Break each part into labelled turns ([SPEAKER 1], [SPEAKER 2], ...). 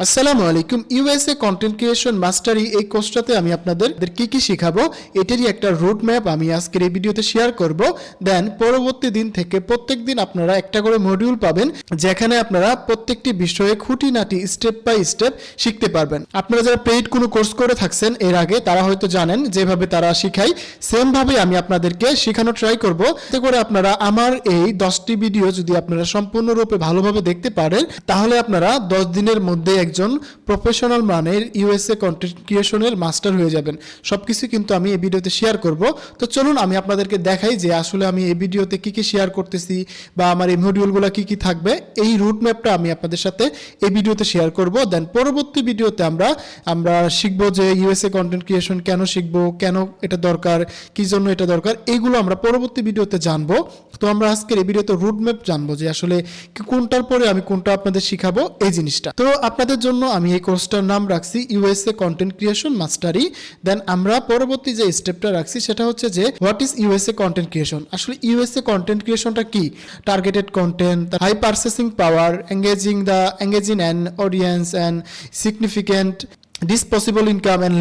[SPEAKER 1] আসসালামু আলাইকুম। USA content creation মাস্টারি এই কোর্সটাতে আমি আপনাদের কি শেখাবো এটারই একটা রুট ম্যাপ আমি আজকের এই ভিডিওতে শেয়ার করব। দেন পরবর্তী দিন থেকে প্রত্যেক দিন আপনারা একটা করে মডিউল পাবেন, যেখানে আপনারা প্রত্যেকটি বিষয়ে খুঁটিনাটি স্টেপ বাই স্টেপ শিখতে পারবেন। আপনারা যারা পেইড কোনো কোর্স করে থাকছেন এর আগে, তারা হয়তো জানেন যেভাবে তারা শিখায় সেম ভাবে আমি আপনাদেরকে শেখানো ট্রাই করব, এতে করে আপনারা আমার এই 10টি ভিডিও যদি আপনারা সম্পূর্ণরূপে ভালোভাবে দেখতে পারেন, তাহলে আপনারা 10 দিনের মধ্যে একজন প্রফেশনাল মানের ইউএসএ কন্টেন্ট ক্রিয়েশনের মাস্টার হয়ে যাবেন। সবকিছু কিন্তু আমি এই ভিডিওতে শেয়ার করব। তো চলুন আমি আপনাদেরকে দেখাই যে আসলে আমি এই ভিডিওতে কি শেয়ার করতেছি বা আমার এই মডিউলগুলো কি থাকবে। এই রুট ম্যাপটা আমি আপনাদের সাথে এই ভিডিওতে শেয়ার করব। দেন পরবর্তী ভিডিওতে আমরা শিখবো যে ইউএসএ কন্টেন্ট ক্রিয়েশন কেন শিখবো, কেন এটা দরকার, কি জন্য এটা দরকার, এইগুলো আমরা পরবর্তী ভিডিওতে জানবো। তো আমরা আজকের এই ভিডিওতে রুট ম্যাপ জানবো যে আসলে কোনটার পরে আমি কোনটা আপনাদের শিখাবো এই জিনিসটা। তো আপনাদের জন্য আমি এই কোর্সটার নাম রাখছি ইউএসএ কন্টেন্ট ক্রিয়েশন মাস্টারি। দেন আমরা পরবর্তী যে স্টেপটা রাখছি সেটা হচ্ছে যে what is USA content creation. আসলে ইউএসএ কন্টেন্ট ক্রিয়েশনটা কি? Targeted content, high purchasing power, engaging an audience and significant disposable income and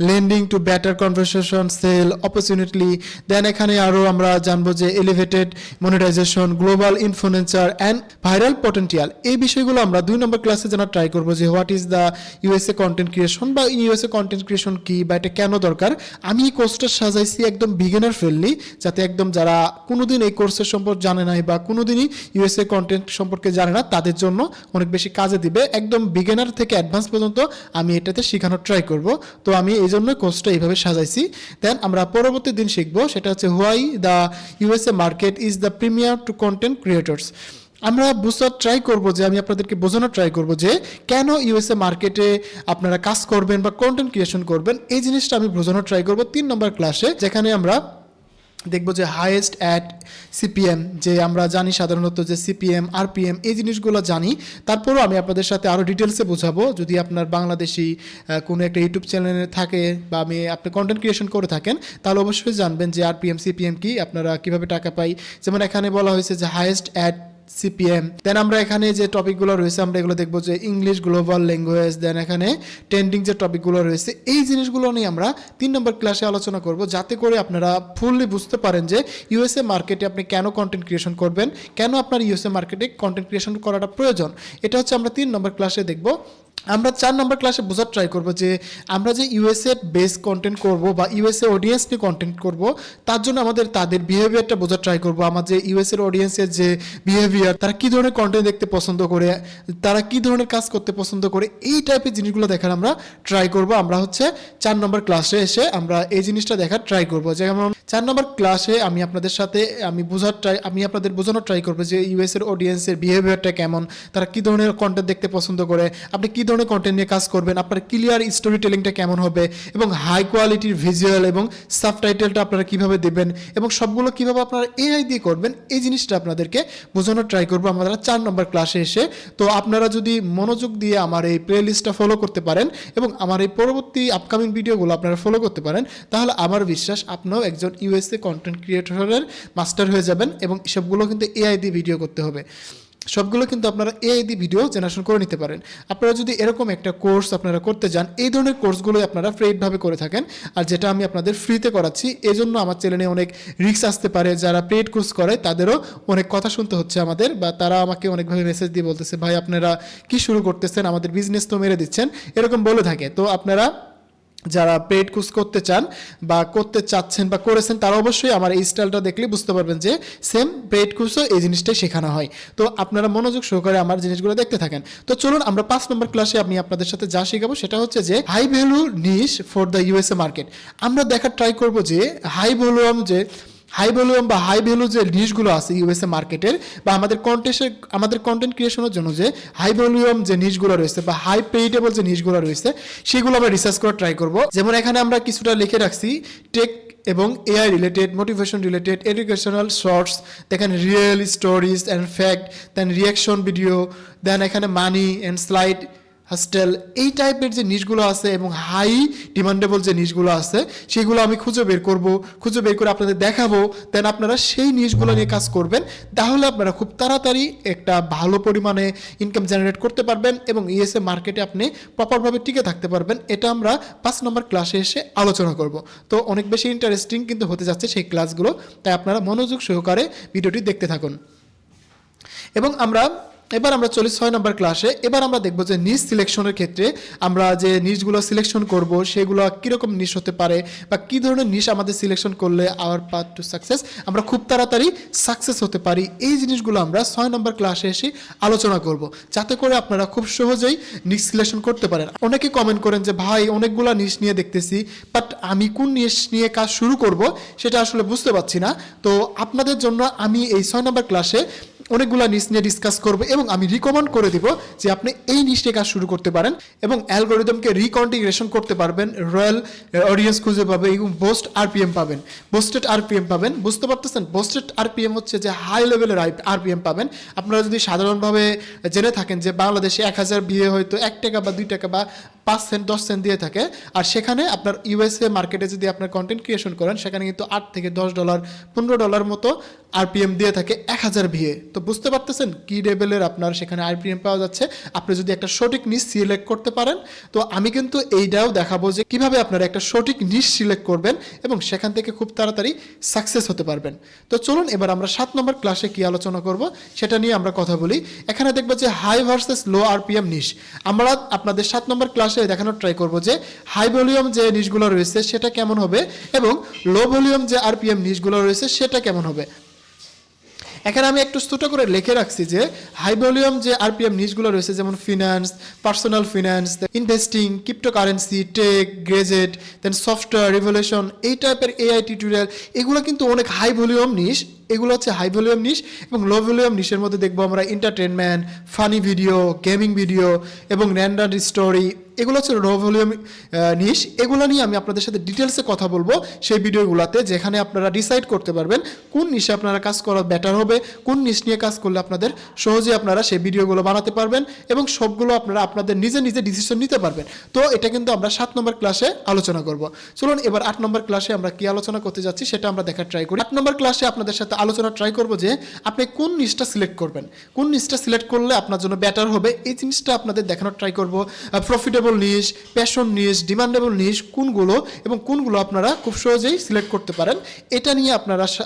[SPEAKER 1] lending to better conversation sale opportunity. Then এখানে আরো আমরা জানবো যে elevated monetization, global influencer and viral potential. এই বিষয়গুলো আমরা 2 নম্বর ক্লাসে জানার ট্রাই করবো যে what is the USA content creation বা ইউএসএ কন্টেন্ট ক্রিয়েশন কি বা এটা কেন দরকার। আমি এই কোর্সটা সাজাইছি একদম বিগিনার ফ্রেন্ডলি, যাতে একদম যারা কোনোদিন এই কোর্সের সম্পর্কে জানে নাই বা কোনোদিনই ইউএসএ কন্টেন্ট সম্পর্কে জানে না তাদের জন্য অনেক বেশি কাজে দিবে। একদম বিগিনার থেকে অ্যাডভান্স পর্যন্ত আমি এটাতে শেখানোর ট্রাই করব। তো আমি এই জন্য কোর্সটা এইভাবে সাজাইছি। দেন আমরা পরবর্তী দিন শিখবো সেটা হচ্ছে why the USA market is the premier to content creators. আমরা বুঝার ট্রাই করব যে আমি আপনাদেরকে বোঝানোর ট্রাই করব যে কেন ইউএসএ মার্কেটে আপনারা কাজ করবেন বা কন্টেন্ট ক্রিয়েশন করবেন, এই জিনিসটা আমি বোঝানোর ট্রাই করব 3 নম্বর ক্লাসে, যেখানে আমরা দেখবো যে হাইয়েস্ট অ্যাট সিপিএম, যে আমরা জানি সাধারণত যে সিপিএম আরপিএম এই জিনিসগুলো জানি। তারপরও আমি আপনাদের সাথে আরও ডিটেলসে বোঝাবো। যদি আপনার বাংলাদেশি কোনো একটা ইউটিউব চ্যানেলে থাকে বা আপনি কন্টেন্ট ক্রিয়েশন করে থাকেন, তাহলে অবশ্যই জানবেন যে আরপিএম সিপিএম কি, আপনারা কিভাবে টাকা পাই। যেমন এখানে বলা হয়েছে যে হাইয়েস্ট অ্যাট সিপিএম। দেন আমরা এখানে যে টপিকগুলো রয়েছে আমরা এগুলো দেখবো যে ইংলিশ, গ্লোবাল ল্যাঙ্গুয়েজ, দেন এখানে ট্রেন্ডিং যে টপিকগুলো রয়েছে এই জিনিসগুলো নিয়ে আমরা 3 নম্বর ক্লাসে আলোচনা করব, যাতে করে আপনারা ফুললি বুঝতে পারেন যে ইউএসএ মার্কেটে আপনি কেন কন্টেন্ট ক্রিয়েশন করবেন, কেন আপনার ইউএসএ মার্কেটে কন্টেন্ট ক্রিয়েশন করাটা প্রয়োজন। এটা হচ্ছে আমরা 3 নম্বর ক্লাসে দেখব। আমরা 4 নম্বর ক্লাসে বোঝার ট্রাই করব যে আমরা যে ইউএসএ বেস কন্টেন্ট করব বা ইউএসএ অডিয়েন্স নিয়ে কন্টেন্ট করব, তার জন্য তাদের বিহেভিয়ারটা বোঝার ট্রাই করব। আমার যে ইউএসএর অডিয়েন্সের যে বিহেভিয়ার, তারা কী ধরনের কন্টেন্ট দেখতে পছন্দ করে, তারা কী ধরনের কাজ করতে পছন্দ করে, এই টাইপের জিনিসগুলো দেখার আমরা ট্রাই করব। আমরা হচ্ছে 4 নম্বর ক্লাসে এসে আমরা এই জিনিসটা দেখার ট্রাই করব। যেমন 4 নম্বর ক্লাসে আমি আপনাদের সাথে আমি আপনাদের বোঝানোর ট্রাই করবো যে ইউএসএর অডিয়েন্সের বিহেভিয়ারটা কেমন, তারা কী ধরনের কন্টেন্ট দেখতে পছন্দ করে, আপনি কী ধরনের কন্টেন্ট নিয়ে কাজ করবেন, আপনার ক্লিয়ার স্টোরি টেলিংটা কেমন হবে, এবং হাই কোয়ালিটির ভিজুয়াল এবং সাবটাইটেলটা আপনারা কিভাবে দেবেন, এবং সবগুলো কিভাবে আপনারা এআই দিয়ে করবেন, এই জিনিসটা আপনাদেরকে বোঝানোর ট্রাই করবো আমরা 4 নম্বর ক্লাসে এসে। তো আপনারা যদি মনোযোগ দিয়ে আমার এই প্লে লিস্টটা ফলো করতে পারেন এবং আমার এই পরবর্তী আপকামিং ভিডিওগুলো আপনারা ফলো করতে পারেন, তাহলে আমার বিশ্বাস আপনিও একজন ইউএসএ কন্টেন্ট ক্রিয়েটরের মাস্টার হয়ে যাবেন। এবং সবগুলো কিন্তু এআই দিয়ে ভিডিও করতে হবে, সবগুলো কিন্তু আপনারা এআই দিয়ে ভিডিও জেনারেশন করে নিতে পারেন। আপনারা যদি এরকম একটা কোর্স আপনারা করতে যান, এই ধরনের কোর্সগুলো আপনারা পেইডভাবে করে থাকেন, আর যেটা আমি আপনাদের ফ্রিতে করাচ্ছি, এই জন্য আমার চ্যানেলে অনেক রিস্ক আসতে পারে। যারা পেইড কোর্স করে তাদেরও অনেক কথা শুনতে হচ্ছে আমাদের, বা তারা আমাকে অনেকভাবে মেসেজ দিয়ে বলতেছে ভাই আপনারা কি শুরু করতেছেন, আমাদের বিজনেস তো মেরে দিচ্ছেন, এরকম বলে থাকে। তো আপনারা যারা পেইড কোর্স করতে চান বা করতে চাচ্ছেন বা করেছেন, তারা অবশ্যই আমার এই স্টাইলটা দেখলে বুঝতে পারবেন যে সেম পেইড কোর্সও এই জিনিসটাই শেখানো হয়। তো আপনারা মনোযোগ সহকারে আমার জিনিসগুলো দেখতে থাকেন। তো চলুন আমরা 5 নম্বর ক্লাসে আমি আপনাদের সাথে যা শেখাবো সেটা হচ্ছে যে high value niche for the USA market. আমরা দেখার ট্রাই করবো যে হাই ভলিউম বা হাই ভ্যালু যে নিশগুলো আছে ইউএসএ মার্কেটের, বা আমাদের কন্টেন্ট ক্রিয়েশনের জন্য যে হাই ভলিউম যে নিশগুলো রয়েছে বা হাই পেইডেবল যে নিশগুলো রয়েছে, সেগুলো আমরা রিসার্চ করে ট্রাই করব। যেমন এখানে আমরা কিছুটা লিখে রাখছি টেক এবং AI related, motivation related, educational shorts, দেখেন real stories and fact, then reaction video, then এখানে মানি অ্যান্ড স্লাইড হস্টেল, এই টাইপের যে নিশগুলো আছে এবং হাই ডিমান্ডেবল যে নিশগুলো আছে সেগুলো আমি খুঁজে বের করে আপনাদের দেখাবো। দেন আপনারা সেই নিশগুলো নিয়ে কাজ করবেন, তাহলে আপনারা খুব তাড়াতাড়ি একটা ভালো পরিমাণে ইনকাম জেনারেট করতে পারবেন এবং ইউএসএ মার্কেটে আপনি প্রপারভাবে টিকে থাকতে পারবেন। এটা আমরা 5 নম্বর ক্লাসে এসে আলোচনা করব। তো অনেক বেশি ইন্টারেস্টিং কিন্তু হতে যাচ্ছে সেই ক্লাসগুলো, তাই আপনারা মনোযোগ সহকারে ভিডিওটি দেখতে থাকুন। এবং এবার আমরা চলি 6 নম্বর ক্লাসে। এবার আমরা দেখব যে নিশ সিলেকশনের ক্ষেত্রে আমরা যে নিশগুলো সিলেকশন করব সেগুলো কীরকম নিশ হতে পারে বা কী ধরনের নিশ আমাদের সিলেকশন করলে আওয়ার পাথ টু সাকসেস আমরা খুব তাড়াতাড়ি সাকসেস হতে পারি, এই জিনিসগুলো আমরা 6 নম্বর ক্লাসে এসে আলোচনা করব, যাতে করে আপনারা খুব সহজেই নিশ সিলেকশন করতে পারেন। অনেকে কমেন্ট করেন যে ভাই অনেকগুলো নিশ নিয়ে দেখতেছি, বাট আমি কোন নিশ নিয়ে কাজ শুরু করব সেটা আসলে বুঝতে পারছি না। তো আপনাদের জন্য আমি এই 6 নম্বর ক্লাসে অনেকগুলো নিশ নিয়ে ডিসকাস করব এবং আমি রিকমেন্ড করে দিব যে আপনি এই নিশ নিয়ে কাজ শুরু করতে পারেন এবং অ্যালগোরিদমকে রিকনফিগারেশন করতে পারবেন, রয়্যাল অডিয়েন্স খুঁজে পাবেন এবং বোস্টেড আরপিএম পাবেন। বুঝতে পারতেছেন, বোস্টেড আরপিএম হচ্ছে যে হাই লেভেলের আরপিএম পাবেন। আপনারা যদি সাধারণভাবে জেনে থাকেন যে বাংলাদেশে 1000 বিয়ে হয়তো 1 টাকা বা 2 টাকা বা 5 সেন্ট 10 সেন্ট দিয়ে থাকে, আর সেখানে আপনার ইউএসএ মার্কেটে যদি আপনার কন্টেন্ট ক্রিয়েশন করেন সেখানে কিন্তু $8 থেকে $10 $15 মতো আরপিএম দিয়ে থাকে 1000 বিয়ে। তো বুঝতে পারতেছেন কি লেভেলের আপনার সেখানে আরপিএম পাওয়া যাচ্ছে। আপনি যদি একটা সঠিক নিশ সিলেক্ট করতে পারেন, তো আমি কিন্তু এইটাও দেখাবো যে কিভাবে আপনারা একটা সঠিক নিশ সিলেক্ট করবেন এবং সেখান থেকে খুব তাড়াতাড়ি সাকসেস হতে পারবেন। তো চলুন এবার আমরা 7 নম্বর ক্লাসে কি আলোচনা করব সেটা নিয়ে আমরা কথা বলি। এখানে দেখবো যে হাই ভার্সেস লো আরপিএম নিশ। আমরা আপনাদের 7 নম্বর ক্লাসে দেখানোর ট্রাই করব যে হাই ভলিউম যে নিশগুলো রয়েছে সেটা কেমন হবে এবং লো ভলিউম যে আরপিএম নিশগুলো রয়েছে সেটা কেমন হবে। এখানে আমি একটু ছোটো করে লিখে রাখছি যে হাই ভলিউম যে আরপিএম নিশগুলো রয়েছে যেমন finance, personal finance, investing, cryptocurrency, tech, gadget, then software, revolution, এই টাইপের এআই টিউটোরিয়াল, এগুলো কিন্তু অনেক হাই ভলিউম নিশ। এগুলো হচ্ছে হাই ভলিউম নিশ এবং লো ভলিউম নিশের মধ্যে দেখবো আমরা entertainment, funny video, gaming video এবং র্যান্ডম স্টোরি, এগুলো হচ্ছে লো ভলিউম নিশ। এগুলো নিয়ে আমি আপনাদের সাথে ডিটেলসে কথা বলবো সেই ভিডিওগুলোতে, যেখানে আপনারা ডিসাইড করতে পারবেন কোন নিশে আপনারা কাজ করা বেটার হবে, কোন নিশ নিয়ে কাজ করলে আপনাদের সহজে আপনারা সেই ভিডিওগুলো বানাতে পারবেন এবং সবগুলো আপনারা আপনাদের নিজে নিজে ডিসিশন নিতে পারবেন। তো এটা কিন্তু আমরা 7 নম্বর ক্লাসে আলোচনা করব। চলুন এবার 8 নম্বর ক্লাসে আমরা কি আলোচনা করতে যাচ্ছি সেটা আমরা দেখার ট্রাই করি। 8 নম্বর ক্লাসে আপনাদের সাথে আলোচনা ট্রাই করব যে আপনি কোন নিশটা সিলেক্ট করবেন, কোন নিশটা সিলেক্ট করলে আপনার জন্য বেটার হবে, এই জিনিসটা আপনাদের দেখানোর ট্রাই করব। প্রফিটেবল নিশ, প্যাশন নিশ, ডিমান্ডেবল নিশ কোনগুলো এবং কোনগুলো আপনারা খুব সহজেই সিলেক্ট করতে পারেন, এটা নিয়ে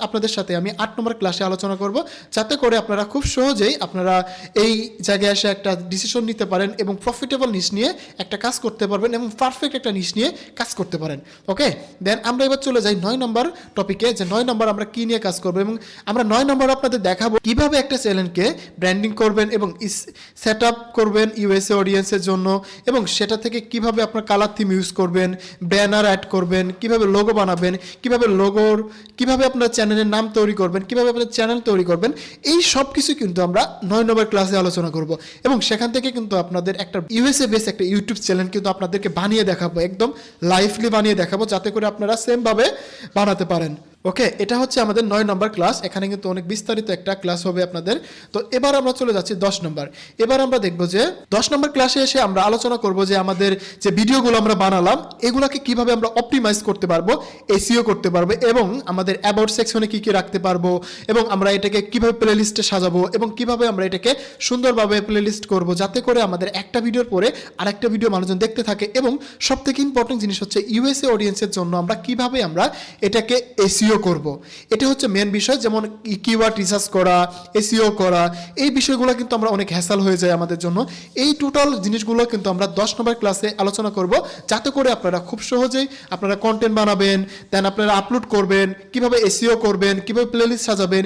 [SPEAKER 1] আপনাদের সাথে আমি 8 নম্বর ক্লাসে আলোচনা করব, যাতে করে আপনারা খুব সহজেই আপনারা এই জায়গায় এসে একটা ডিসিশন নিতে পারেন এবং প্রফিটেবল নিশ নিয়ে একটা কাজ করতে পারবেন এবং পারফেক্ট একটা নিশ নিয়ে কাজ করতে পারেন। ওকে, দেন আমরা এবার চলে যাই 9 নম্বর টপিকে, যে 9 নম্বর আমরা কি নিয়ে কাজ করবো এবং আমরা 9 নম্বর আপনাদের দেখাবো কিভাবে একটা চ্যানেলকে ব্র্যান্ডিং করবেন এবং সেট আপ করবেন ইউএসএ অডিয়েন্সের জন্য এবং সেটা থেকে কিভাবে আপনার কালার থিম ইউজ করবেন, ব্যানার অ্যাড করবেন, কিভাবে লোগো বানাবেন, কিভাবে আপনার চ্যানেলের নাম তৈরি করবেন, কিভাবে আপনার চ্যানেল তৈরি করবেন, এই সব কিছু কিন্তু আমরা 9 নম্বর ক্লাসে আলোচনা করব এবং সেখান থেকে কিন্তু আপনাদের একটা ইউএসএ বেস একটা ইউটিউব চ্যানেল কিন্তু আপনাদেরকে বানিয়ে দেখাবো, একদম লাইভলি বানিয়ে দেখাবো, যাতে করে আপনারা সেমভাবে বানাতে পারেন। ওকে, এটা হচ্ছে আমাদের 9 নম্বর ক্লাস। এখানে কিন্তু অনেক বিস্তারিত একটা ক্লাস হবে আপনাদের। তো এবার আমরা চলে যাচ্ছি 10 নম্বর। এবার আমরা দেখবো যে 10 নম্বর ক্লাসে এসে আমরা আলোচনা করব যে আমাদের যে ভিডিওগুলো আমরা বানালাম এগুলোকে কিভাবে আমরা অপটিমাইজ করতে পারবো, এসইও করতে পারবো এবং আমাদের অ্যাবাউট সেকশনে কি কি রাখতে পারবো এবং আমরা এটাকে কিভাবে প্লেলিস্টে সাজাবো এবং কিভাবে আমরা এটাকে সুন্দরভাবে প্লেলিস্ট করব, যাতে করে আমাদের একটা ভিডিওর পরে আরেকটা ভিডিও মানুষজন দেখতে থাকে। এবং সবথেকে ইম্পর্টেন্ট জিনিস হচ্ছে ইউএসএ অডিয়েন্সের জন্য আমরা কিভাবে আমরা এটাকে এসইও করব, এটা হচ্ছে মেন বিষয়। যেমন কিওয়ার্ড রিসার্চ করা, এসইও করা, এই বিষয়গুলো কিন্তু আমরা অনেক হ্যাসেল হয়ে যায় আমাদের জন্য। এই টোটাল জিনিসগুলো কিন্তু আমরা 10 নম্বর ক্লাসে আলোচনা করব, যাতে করে আপনারা খুব সহজেই আপনারা কন্টেন্ট বানাবেন, দেন আপনারা আপলোড করবেন, কিভাবে এসইও করবেন, কিভাবে প্লেলিস্ট সাজাবেন,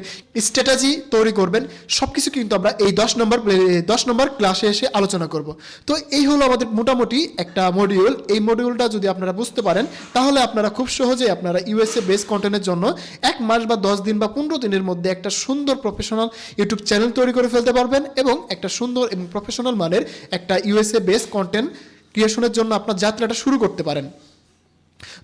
[SPEAKER 1] স্ট্র্যাটেজি তৈরি করবেন, সবকিছু কিন্তু আমরা এই 10 নম্বর ক্লাসে এসে আলোচনা করব। তো এই হলো আমাদের মোটামুটি একটা মডিউল। এই মডিউলটা যদি আপনারা বুঝতে পারেন তাহলে আপনারা খুব সহজেই আপনারা ইউএসএ বেস কন্টেন্টের জন্য 1 মাস বা 10 দিন বা 15 দিনের মধ্যে একটা সুন্দর প্রফেশনাল ইউটিউব চ্যানেল তৈরি করে ফেলতে পারবেন এবং একটা সুন্দর এবং প্রফেশনাল মানের একটা ইউএসএ বেস কন্টেন্ট ক্রিয়েশনের জন্য আপনার যাত্রাটা শুরু করতে পারেন।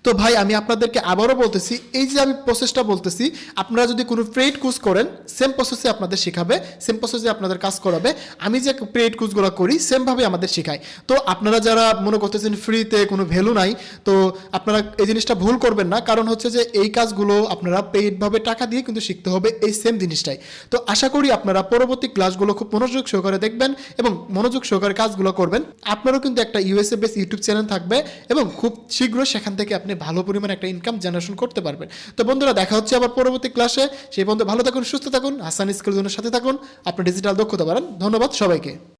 [SPEAKER 1] তো ভাই আমি আপনাদেরকে আবারও বলতেছি, এই যে আমি প্রসেসটা বলতেছি, আপনারা যদি কোনো পেইড কোর্স করেন সেম প্রসেসে আপনাদের শেখাবে, সেম প্রসেসে আপনাদের কাজ করাবে। আমি যে পেইড কোর্সগুলো করি সেমভাবে আমাদের শেখায়। তো আপনারা যারা মনে করতেছেন ফ্রিতে কোনো ভ্যালু নাই, তো আপনারা এই জিনিসটা ভুল করবেন না। কারণ হচ্ছে যে এই কাজগুলো আপনারা পেইডভাবে টাকা দিয়ে কিন্তু শিখতে হবে এই সেম জিনিসটাই। তো আশা করি আপনারা পরবর্তী ক্লাসগুলো খুব মনোযোগ সহকারে দেখবেন এবং মনোযোগ সহকারে কাজগুলো করবেন। আপনারও কিন্তু একটা ইউএসএ বেস ইউটিউব চ্যানেল থাকবে এবং খুব শীঘ্রই সেখান থেকে আপনি ভালো পরিমাণে একটা ইনকাম জেনারেশন করতে পারবেন। তো বন্ধুরা দেখা হচ্ছে আবার পরবর্তী ক্লাসে। সেই পর্যন্ত ভালো থাকুন, সুস্থ থাকুন, হাসান স্কুল জোনের সাথে থাকুন, আপনি ডিজিটাল দক্ষতা বাড়ান। ধন্যবাদ সবাইকে।